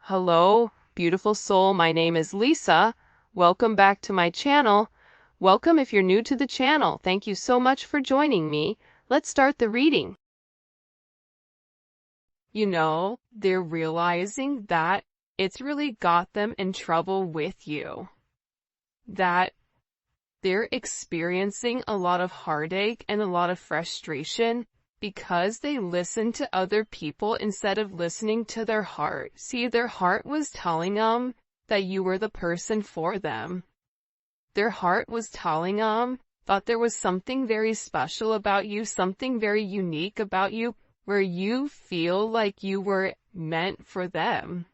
Hello, beautiful soul. My name is Lisa. Welcome back to my channel. Welcome if you're new to the channel. Thank you so much for joining me. Let's start the reading. They're realizing that it's really got them in trouble with you. That they're experiencing a lot of heartache and a lot of frustration because they listen to other people instead of listening to their heart. See, their heart was telling them that you were the person for them. Their heart was telling them, thought there was something very special about you, something very unique about you, where you feel like you were meant for them.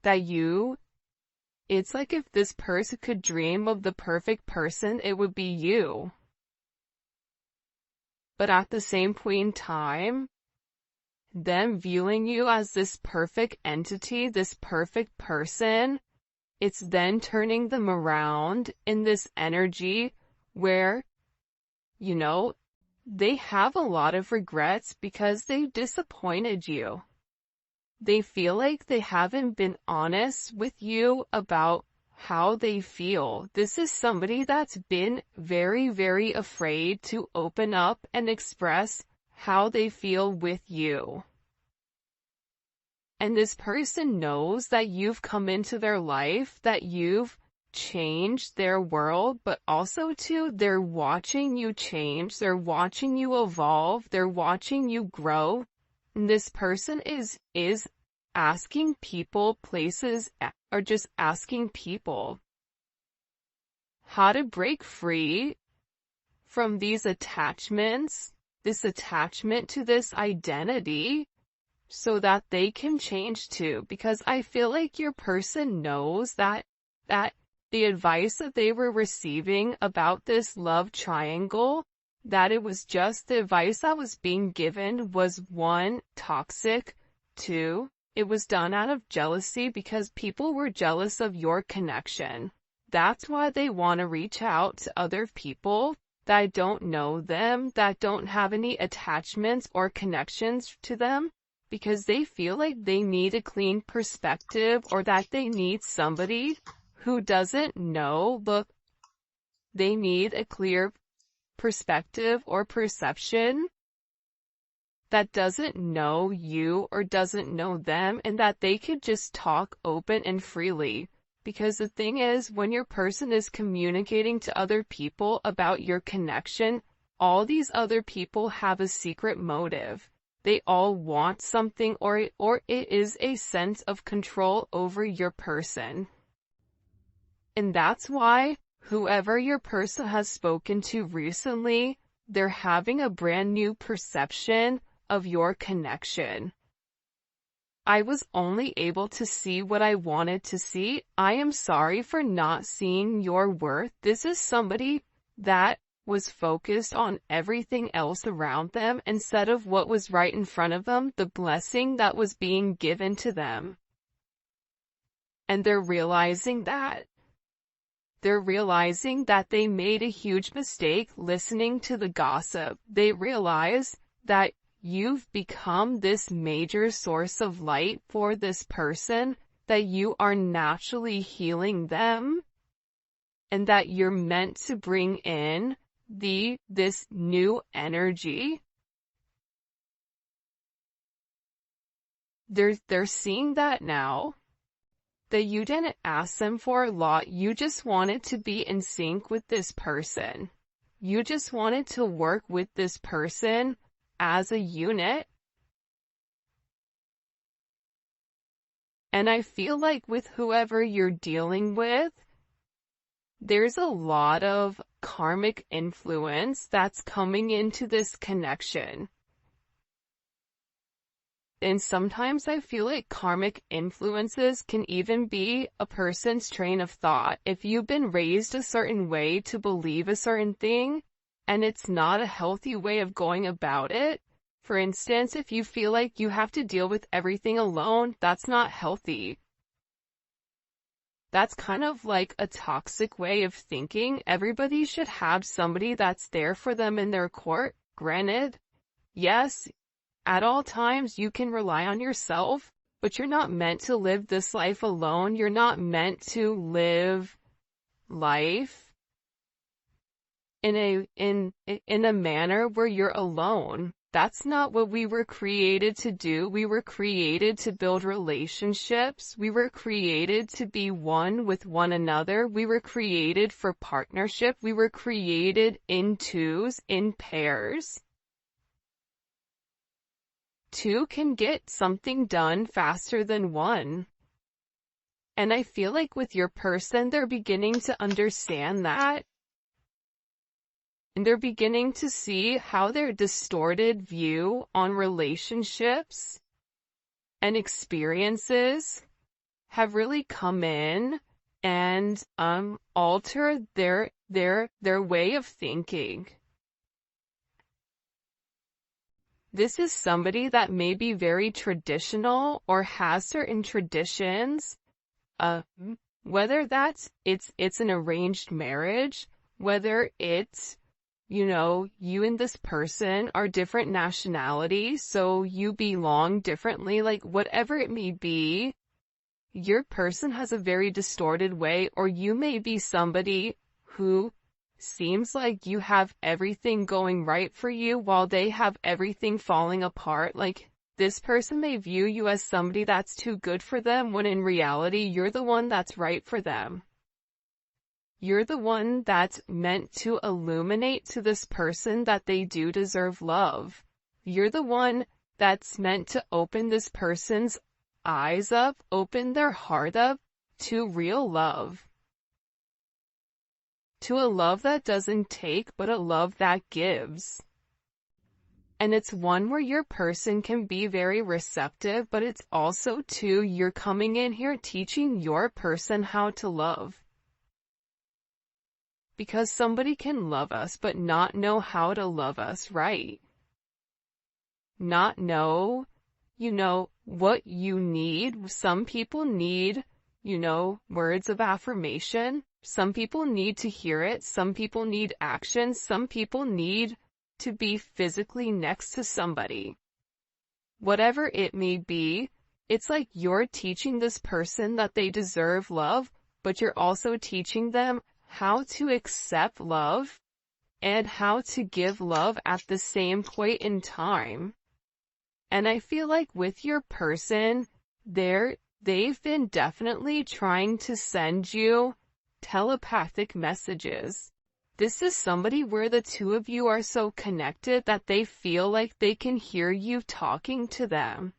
It's like if this person could dream of the perfect person, it would be you. But at the same point in time, them viewing you as this perfect entity, this perfect person, it's then turning them around in this energy where, they have a lot of regrets because they disappointed you. They feel like they haven't been honest with you about how they feel. This is somebody that's been very, very afraid to open up and express how they feel with you. And this person knows that you've come into their life, that you've changed their world, but also too, they're watching you change, they're watching you evolve, they're watching you grow. And this person is asking people, places, or just asking people how to break free from these attachments, this attachment to this identity, so that they can change too. Because I feel like your person knows that the advice that they were receiving about this love triangle, that it was just the advice that was being given was 1, toxic, 2, it was done out of jealousy because people were jealous of your connection. That's why they want to reach out to other people that don't know them, that don't have any attachments or connections to them, because they feel like they need a clean perspective, or that they need somebody who doesn't know. Look, they need a clear perspective or perception that doesn't know you or doesn't know them, and that they could just talk open and freely. Because the thing is, when your person is communicating to other people about your connection, all these other people have a secret motive. They all want something, or it is a sense of control over your person. And that's why whoever your person has spoken to recently, they're having a brand new perception of your connection. I was only able to see what I wanted to see. I am sorry for not seeing your worth. This is somebody that was focused on everything else around them instead of what was right in front of them, the blessing that was being given to them. And they're realizing that. They're realizing that they made a huge mistake listening to the gossip. They realize that you've become this major source of light for this person, that you are naturally healing them, and that you're meant to bring in this new energy. They're seeing that now, that you didn't ask them for a lot. You just wanted to be in sync with this person. You just wanted to work with this person as a unit. And I feel like with whoever you're dealing with, there's a lot of karmic influence that's coming into this connection. And sometimes I feel like karmic influences can even be a person's train of thought. If you've been raised a certain way to believe a certain thing, and it's not a healthy way of going about it. For instance, if you feel like you have to deal with everything alone, that's not healthy. That's kind of like a toxic way of thinking. Everybody should have somebody that's there for them in their court. Granted, yes, at all times you can rely on yourself, but you're not meant to live this life alone. You're not meant to live life in a manner where you're alone. That's not what we were created to do. We were created to build relationships. We were created to be one with one another. We were created for partnership. We were created in twos, in pairs. Two can get something done faster than one. And I feel like with your person, they're beginning to understand that. And they're beginning to see how their distorted view on relationships and experiences have really come in and alter their way of thinking. This is somebody that may be very traditional or has certain traditions, whether that's it's an arranged marriage, whether it's, you know, you and this person are different nationalities, so you belong differently, like whatever it may be, your person has a very distorted way, or you may be somebody who seems like you have everything going right for you while they have everything falling apart. Like, this person may view you as somebody that's too good for them, when in reality, you're the one that's right for them. You're the one that's meant to illuminate to this person that they do deserve love. You're the one that's meant to open this person's eyes up, open their heart up to real love. To a love that doesn't take, but a love that gives. And it's one where your person can be very receptive, but it's also too, you're coming in here teaching your person how to love. Because somebody can love us, but not know how to love us right. Not know, you know, what you need. Some people need, you know, words of affirmation. Some people need to hear it. Some people need action. Some people need to be physically next to somebody. Whatever it may be, it's like you're teaching this person that they deserve love, but you're also teaching them how to accept love and how to give love at the same point in time. And I feel like with your person, they've been definitely trying to send you telepathic messages. This is somebody where the two of you are so connected that they feel like they can hear you talking to them.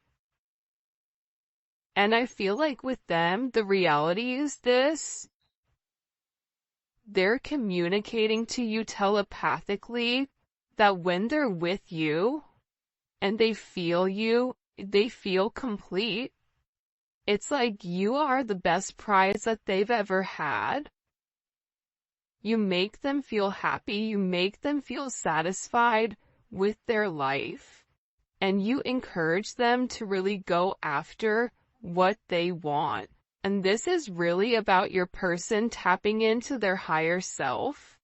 And I feel like with them, the reality is this: they're communicating to you telepathically that when they're with you and they feel complete. It's like you are the best prize that they've ever had. You make them feel happy, you make them feel satisfied with their life, and you encourage them to really go after what they want. And this is really about your person tapping into their higher self,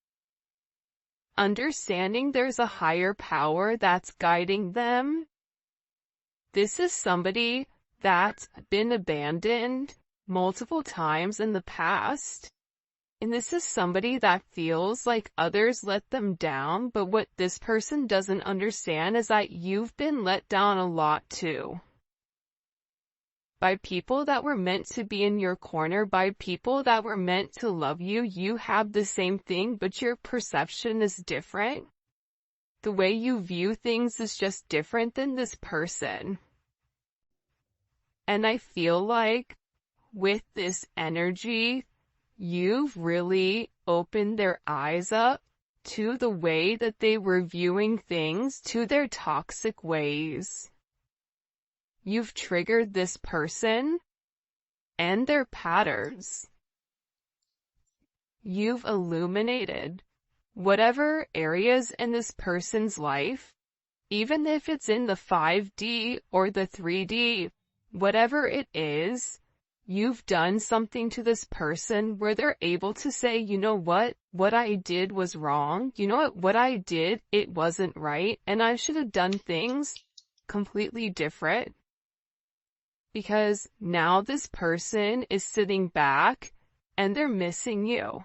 understanding there's a higher power that's guiding them. This is somebody that's been abandoned multiple times in the past. And this is somebody that feels like others let them down, but what this person doesn't understand is that you've been let down a lot too. By people that were meant to be in your corner, by people that were meant to love you. You have the same thing, but your perception is different. The way you view things is just different than this person. And I feel like with this energy, you've really opened their eyes up to the way that they were viewing things, to their toxic ways. You've triggered this person and their patterns. You've illuminated whatever areas in this person's life, even if it's in the 5D or the 3D, whatever it is, you've done something to this person where they're able to say, you know what I did was wrong. You know what I did, it wasn't right, and I should have done things completely different. Because now this person is sitting back and they're missing you.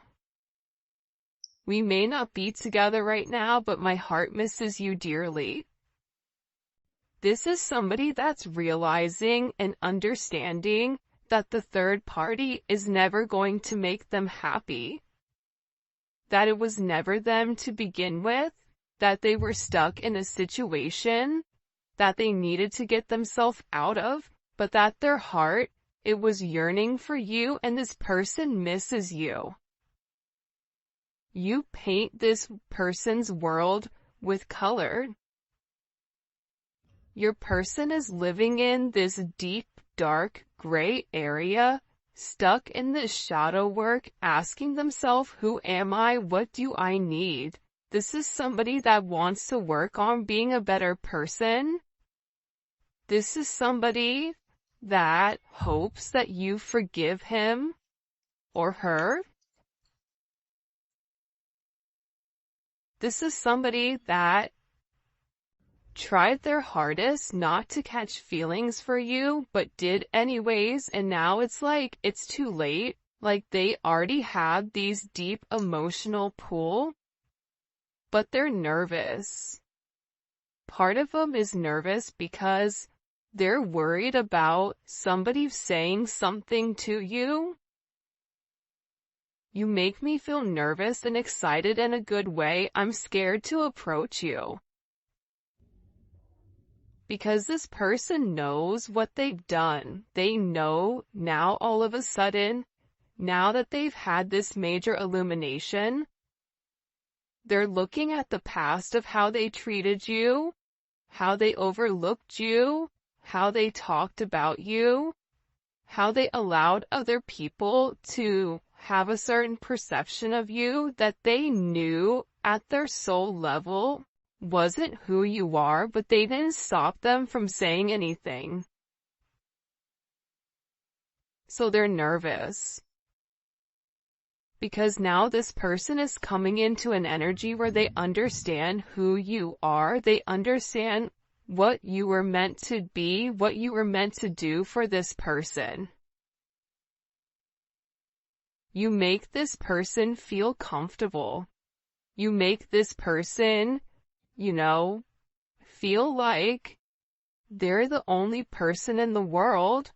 We may not be together right now, but my heart misses you dearly. This is somebody that's realizing and understanding that the third party is never going to make them happy. That it was never them to begin with, that they were stuck in a situation that they needed to get themselves out of, but that their heart, it was yearning for you, and this person misses you. You paint this person's world with color. Your person is living in this deep, dark, gray area, stuck in this shadow work, asking themselves, who am I? What do I need? This is somebody that wants to work on being a better person. This is somebody that hopes that you forgive him or her. This is somebody that tried their hardest not to catch feelings for you, but did anyways, and now it's like, it's too late. Like, they already had these deep emotional pull, but they're nervous. Part of them is nervous because they're worried about somebody saying something to you. You make me feel nervous and excited in a good way. I'm scared to approach you. Because this person knows what they've done. They know now all of a sudden, now that they've had this major illumination, they're looking at the past of how they treated you, how they overlooked you, how they talked about you, how they allowed other people to have a certain perception of you that they knew at their soul level wasn't who you are, but they didn't stop them from saying anything. So they're nervous. Because now this person is coming into an energy where they understand who you are, they understand what you were meant to be, what you were meant to do for this person. You make this person feel comfortable. You make this person, feel like they're the only person in the world.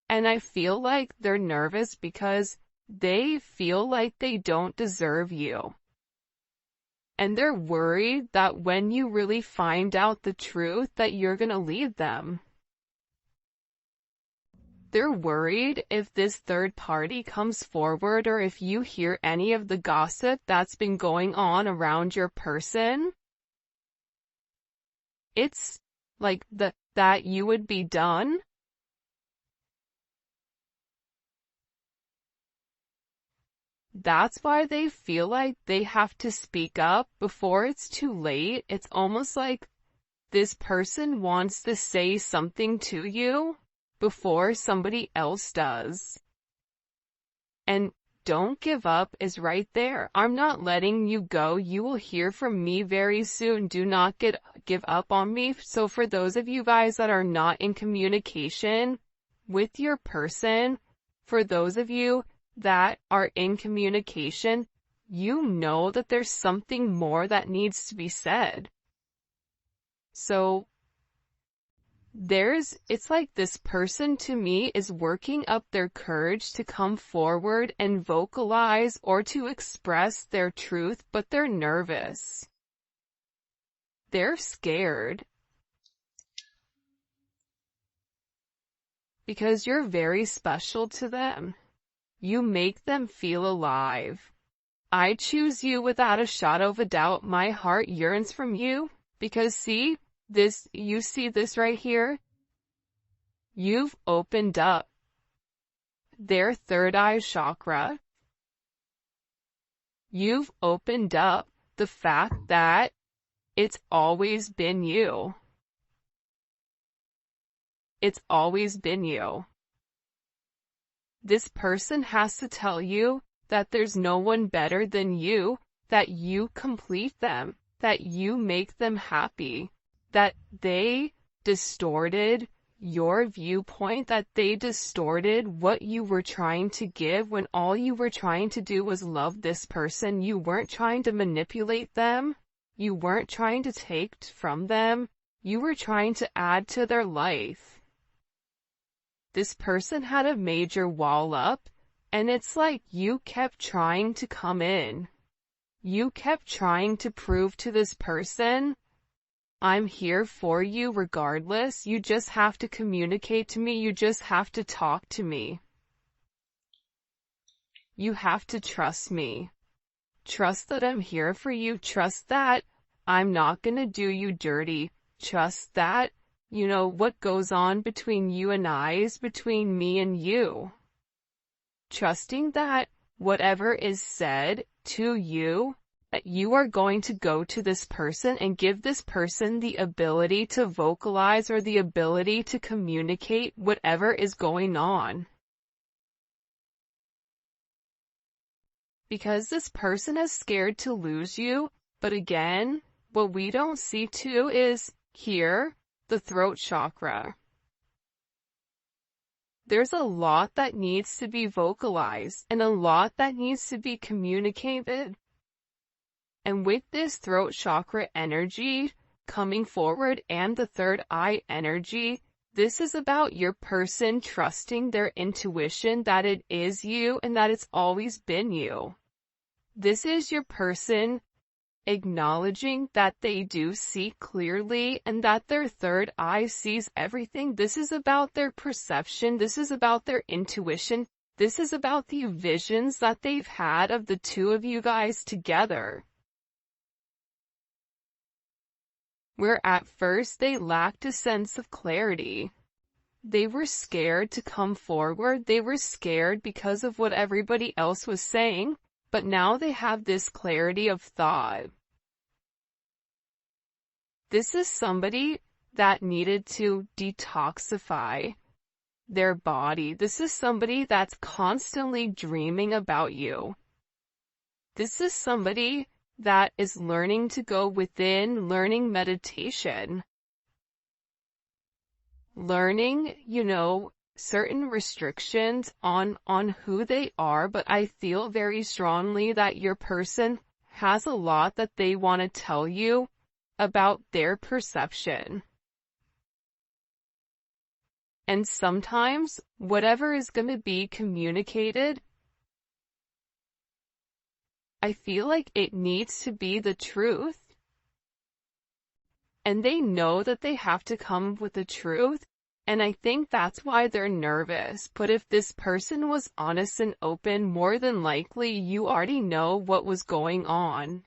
And I feel like they're nervous because they feel like they don't deserve you. And they're worried that when you really find out the truth that you're gonna leave them. They're worried if this third party comes forward or if you hear any of the gossip that's been going on around your person. It's like that you would be done. That's why they feel like they have to speak up before it's too late. It's almost like this person wants to say something to you before somebody else does. And don't give up is right there. I'm not letting you go. You will hear from me very soon. Do not give up on me. So for those of you guys that are not in communication with your person, for those of you that are in communication, you know that there's something more that needs to be said. So it's like this person to me is working up their courage to come forward and vocalize or to express their truth, but they're nervous. They're scared. Because you're very special to them. You make them feel alive. I choose you without a shadow of a doubt. My heart yearns from you because you see this right here? You've opened up their third eye chakra. You've opened up the fact that it's always been you. It's always been you. This person has to tell you that there's no one better than you, that you complete them, that you make them happy, that they distorted your viewpoint, that they distorted what you were trying to give when all you were trying to do was love this person. You weren't trying to manipulate them. You weren't trying to take from them. You were trying to add to their life. This person had a major wall up, and it's like you kept trying to come in. You kept trying to prove to this person, I'm here for you regardless. You just have to communicate to me. You just have to talk to me. You have to trust me. Trust that I'm here for you. Trust that I'm not gonna do you dirty. Trust that, what goes on between you and I is between me and you. Trusting that whatever is said to you, that you are going to go to this person and give this person the ability to vocalize or the ability to communicate whatever is going on. Because this person is scared to lose you, but again, what we don't see too is here, the throat chakra. There's a lot that needs to be vocalized and a lot that needs to be communicated. And with this throat chakra energy coming forward and the third eye energy, this is about your person trusting their intuition that it is you and that it's always been you. This is your person acknowledging that they do see clearly and that their third eye sees everything. This is about their perception. This is about their intuition. This is about the visions that they've had of the two of you guys together. Where at first they lacked a sense of clarity. They were scared to come forward. They were scared because of what everybody else was saying. But now they have this clarity of thought. This is somebody that needed to detoxify their body. This is somebody that's constantly dreaming about you. This is somebody that is learning to go within, learning meditation. Learning, certain restrictions on who they are, but I feel very strongly that your person has a lot that they want to tell you about their perception. And sometimes, whatever is going to be communicated, I feel like it needs to be the truth. And they know that they have to come with the truth. And I think that's why they're nervous. But if this person was honest and open, more than likely you already know what was going on.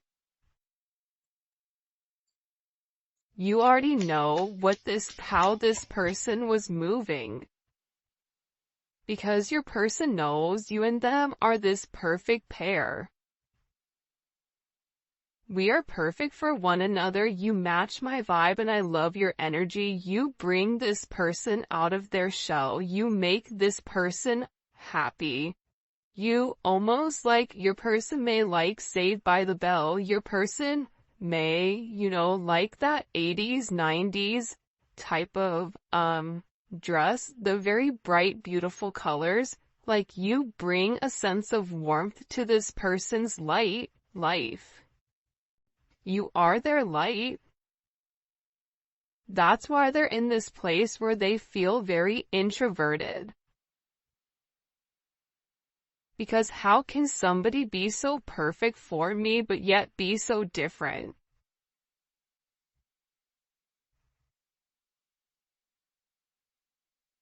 You already know how this person was moving. Because your person knows you and them are this perfect pair. We are perfect for one another. You match my vibe and I love your energy. You bring this person out of their shell. You make this person happy. You almost your person may like Saved by the Bell. Your person may, like that 80s, 90s type of, dress. The very bright, beautiful colors. You bring a sense of warmth to this person's life. You are their light. That's why they're in this place where they feel very introverted. Because how can somebody be so perfect for me but yet be so different?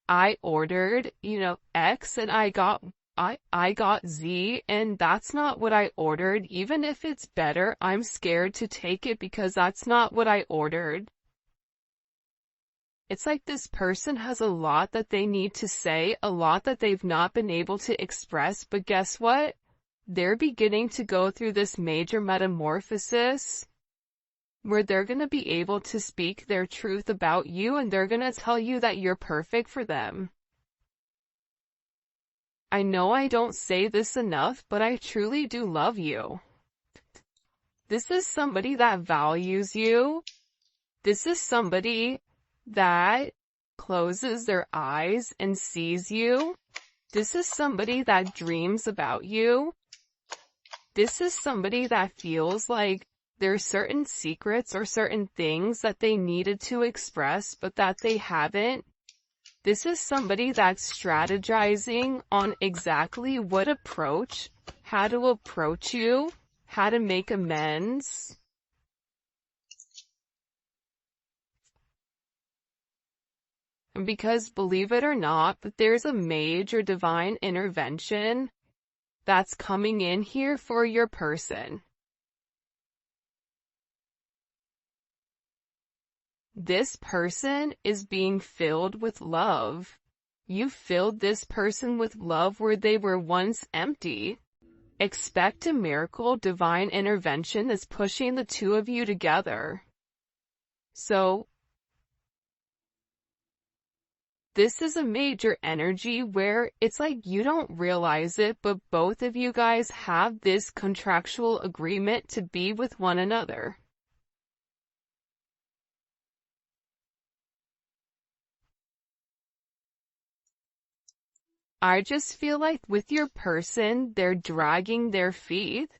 I ordered, X and I got Z, and that's not what I ordered. Even if it's better, I'm scared to take it because that's not what I ordered. It's like this person has a lot that they need to say, a lot that they've not been able to express, but guess what? They're beginning to go through this major metamorphosis where they're going to be able to speak their truth about you, and they're going to tell you that you're perfect for them. I know I don't say this enough, but I truly do love you. This is somebody that values you. This is somebody that closes their eyes and sees you. This is somebody that dreams about you. This is somebody that feels like there's certain secrets or certain things that they needed to express but that they haven't. This is somebody that's strategizing on exactly what approach, how to approach you, how to make amends. And because, believe it or not, but there's a major divine intervention that's coming in here for your person. This person is being filled with love. You filled this person with love where they were once empty. Expect a miracle, divine intervention that's pushing the two of you together. So, this is a major energy where it's like you don't realize it, but both of you guys have this contractual agreement to be with one another. I just feel like with your person, they're dragging their feet,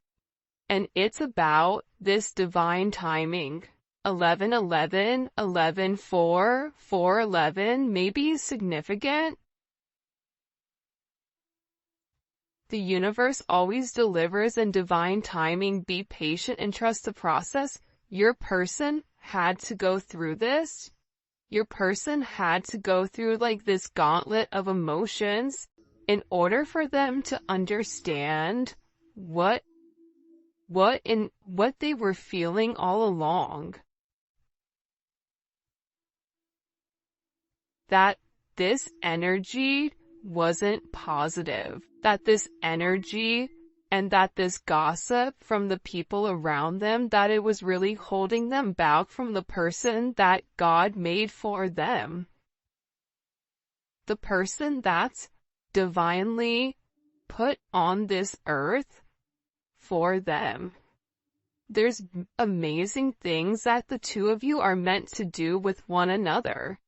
and it's about this divine timing. 11-11, 11-4, 4-11 may be significant. The universe always delivers in divine timing. Be patient and trust the process. Your person had to go through this. Your person had to go through like this gauntlet of emotions in order for them to understand what they were feeling all along. That this energy wasn't positive, that this energy and that this gossip from the people around them, that it was really holding them back from the person that God made for them. The person that's divinely put on this earth for them. There's amazing things that the two of you are meant to do with one another.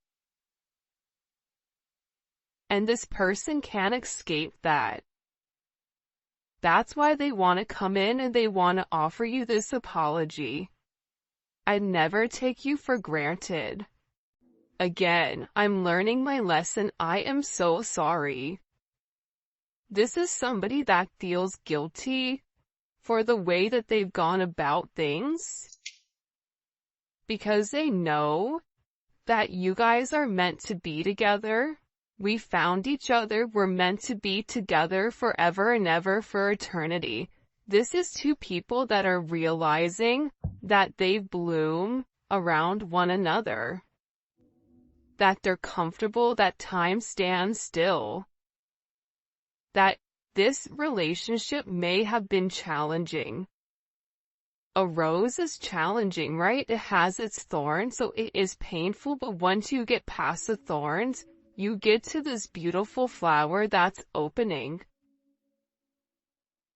And this person can't escape that. That's why they want to come in and they want to offer you this apology. I'd never take you for granted. Again, I'm learning my lesson. I am so sorry. This is somebody that feels guilty for the way that they've gone about things, because they know that you guys are meant to be together. We found each other. We're meant to be together forever and ever, for eternity. This is two people that are realizing that they bloom around one another, that they're comfortable, that time stands still, that this relationship may have been challenging. A rose is challenging, right? It has its thorns, so it is painful, but once you get past the thorns, you get to this beautiful flower that's opening.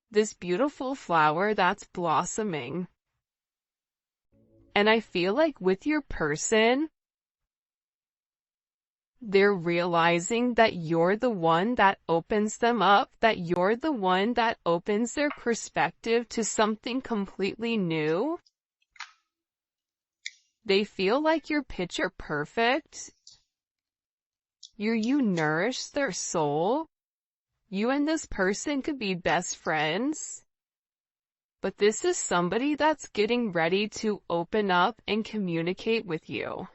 This beautiful flower that's blossoming. And I feel like with your person, they're realizing that you're the one that opens them up, that you're the one that opens their perspective to something completely new. They feel like you're picture perfect. You nourish their soul. You and this person could be best friends. But this is somebody that's getting ready to open up and communicate with you.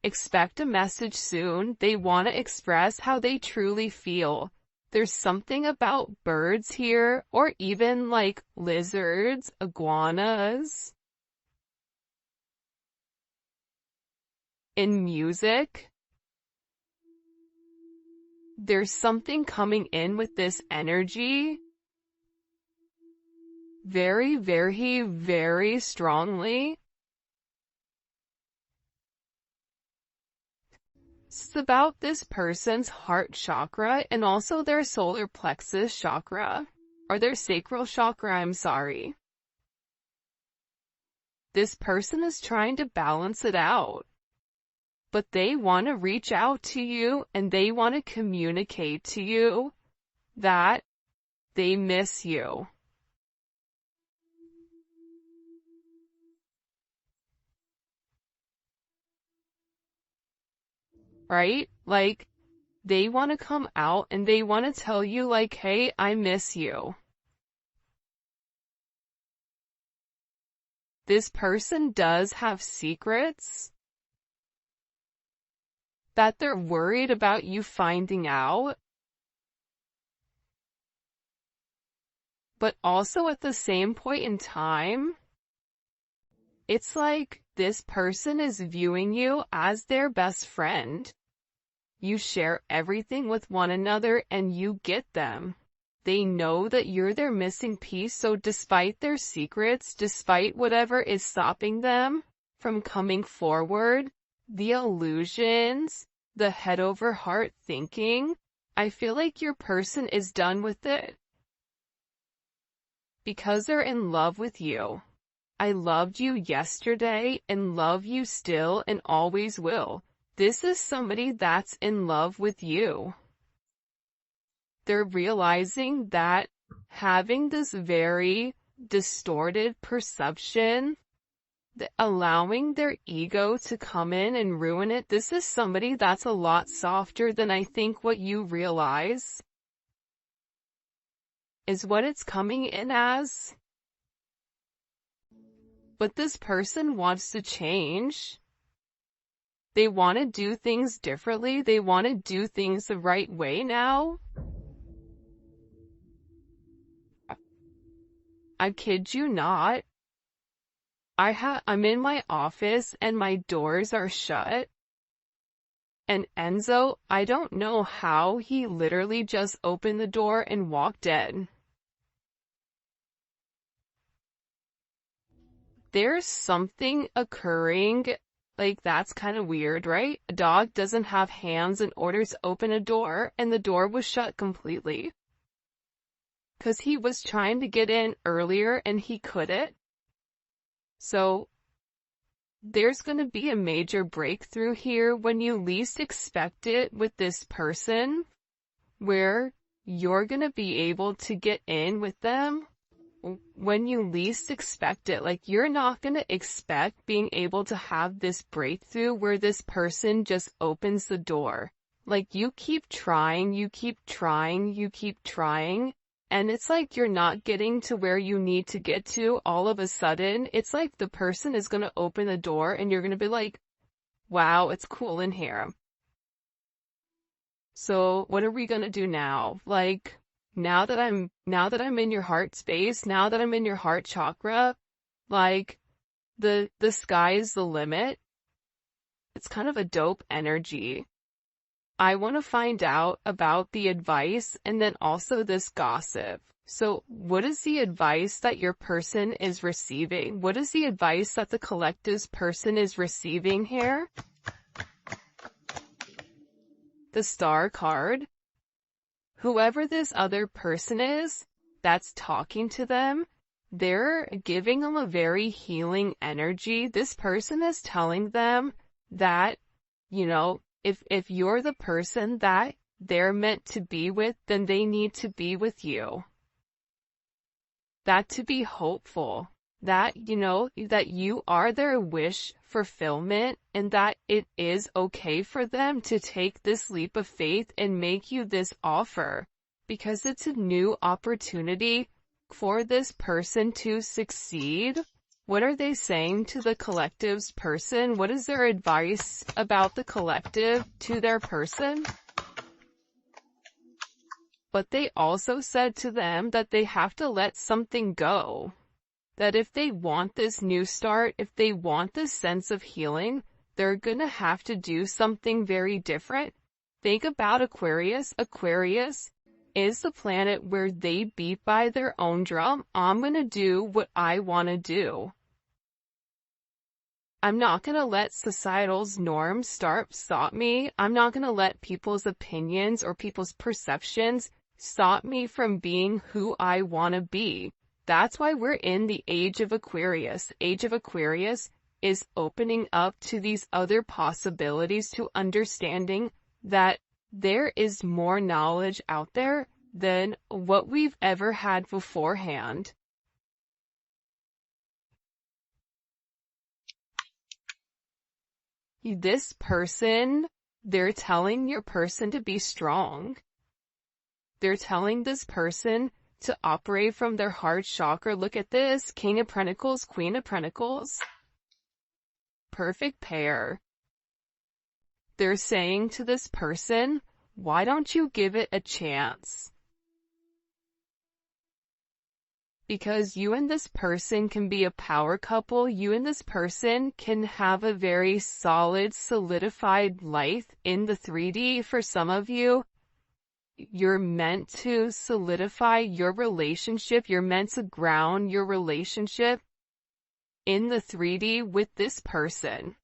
Expect a message soon. They want to express how they truly feel. There's something about birds here, or even like lizards, iguanas. In music, there's something coming in with this energy. Very, very, very strongly. It's about this person's heart chakra and also their solar plexus chakra, or their sacral chakra, I'm sorry. This person is trying to balance it out. but they want to reach out to you and they want to communicate to you that they miss you. Right? Like, they want to come out and they want to tell you like, hey, I miss you. This person does have secrets that they're worried about you finding out, but also at the same point in time, it's like this person is viewing you as their best friend. You share everything with one another and you get them. They know that you're their missing piece, so despite their secrets, despite whatever is stopping them from coming forward, the illusions, the head over heart thinking, I feel like your person is done with it. Because they're in love with you. I loved you yesterday and love you still and always will. This is somebody that's in love with you. They're realizing that having this very distorted perception, allowing their ego to come in and ruin it, this is somebody that's a lot softer than I think what you realize is what it's coming in as. But this person wants to change. They want to do things differently. They want to do things the right way now. I kid you not. I'm in my office and my doors are shut. And Enzo, I don't know how he literally just opened the door and walked in. There's something occurring, like that's kind of weird, right? A dog doesn't have hands in order to open a door, and the door was shut completely. 'Cause he was trying to get in earlier and he couldn't. So, there's gonna be a major breakthrough here when you least expect it with this person, where you're gonna be able to get in with them when you least expect it. Like, you're not gonna expect being able to have this breakthrough where this person just opens the door. Like, you keep trying, you keep trying, you keep trying, and it's like you're not getting to where you need to get to all of a sudden. It's like the person is gonna open the door and you're gonna be like, wow, it's cool in here. So what are we gonna do now? Like, now that I'm in your heart space, now that I'm in your heart chakra, like, the sky is the limit. It's kind of a dope energy. I want to find out about the advice and then also this gossip. So what is the advice that your person is receiving? What is the advice that the collective's person is receiving here? The Star card. Whoever this other person is that's talking to them, they're giving them a very healing energy. This person is telling them that, you know, if you're the person that they're meant to be with, then they need to be with you. That to be hopeful, that, you know, that you are their wish fulfillment, and that it is okay for them to take this leap of faith and make you this offer, because it's a new opportunity for this person to succeed. What are they saying to the collective's person? What is their advice about the collective to their person? But they also said to them that they have to let something go. That if they want this new start, if they want this sense of healing, they're gonna have to do something very different. Think about Aquarius. Aquarius is the planet where they beat by their own drum. I'm gonna do what I wanna do. I'm not gonna let societal's norms stop me. I'm not gonna let people's opinions or people's perceptions stop me from being who I wanna be. That's why we're in the age of Aquarius. Age of Aquarius is opening up to these other possibilities, to understanding that there is more knowledge out there than what we've ever had beforehand. This person, they're telling your person to be strong. They're telling this person to operate from their heart chakra. Look at this, King of Pentacles, Queen of Pentacles. Perfect pair. They're saying to this person, why don't you give it a chance? Because you and this person can be a power couple. You and this person can have a very solid, solidified life in the 3D. For some of you, you're meant to solidify your relationship. You're meant to ground your relationship in the 3D with this person.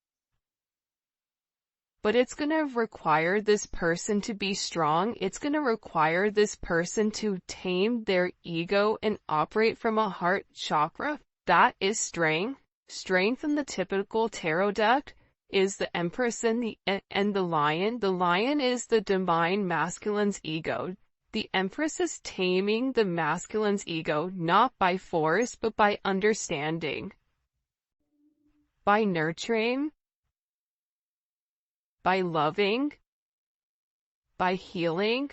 But it's going to require this person to be strong. It's going to require this person to tame their ego and operate from a heart chakra. That is strength. Strength in the typical tarot deck is the Empress and the Lion. The Lion is the divine masculine's ego. The Empress is taming the masculine's ego, not by force, but by understanding, by nurturing, by loving, by healing.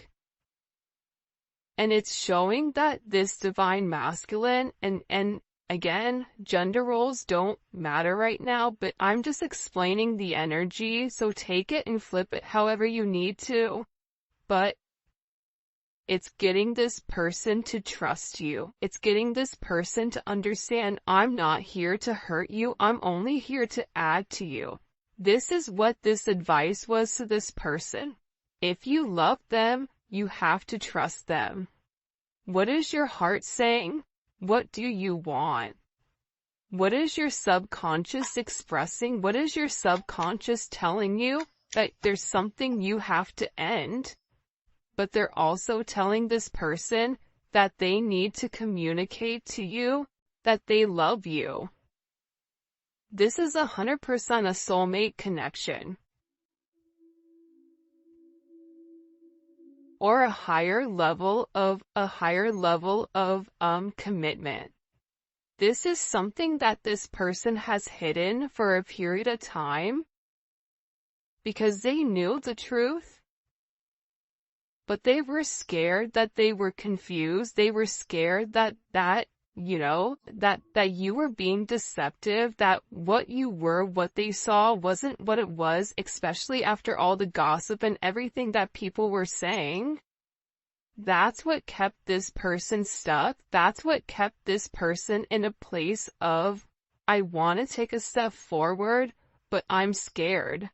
And it's showing that this divine masculine, and again, gender roles don't matter right now, but I'm just explaining the energy, so take it and flip it however you need to. But it's getting this person to trust you. It's getting this person to understand, I'm not here to hurt you, I'm only here to add to you. This is what this advice was to this person. If you love them, you have to trust them. What is your heart saying? What do you want? What is your subconscious expressing? What is your subconscious telling you? That there's something you have to end. But they're also telling this person that they need to communicate to you that they love you. This is 100% a soulmate connection. Or a higher level of commitment. This is something that this person has hidden for a period of time because they knew the truth, but they were scared, that they were confused. They were scared that you were being deceptive, that what you were, what they saw wasn't what it was, especially after all the gossip and everything that people were saying. That's what kept this person stuck. That's what kept this person in a place of, I want to take a step forward, but I'm scared.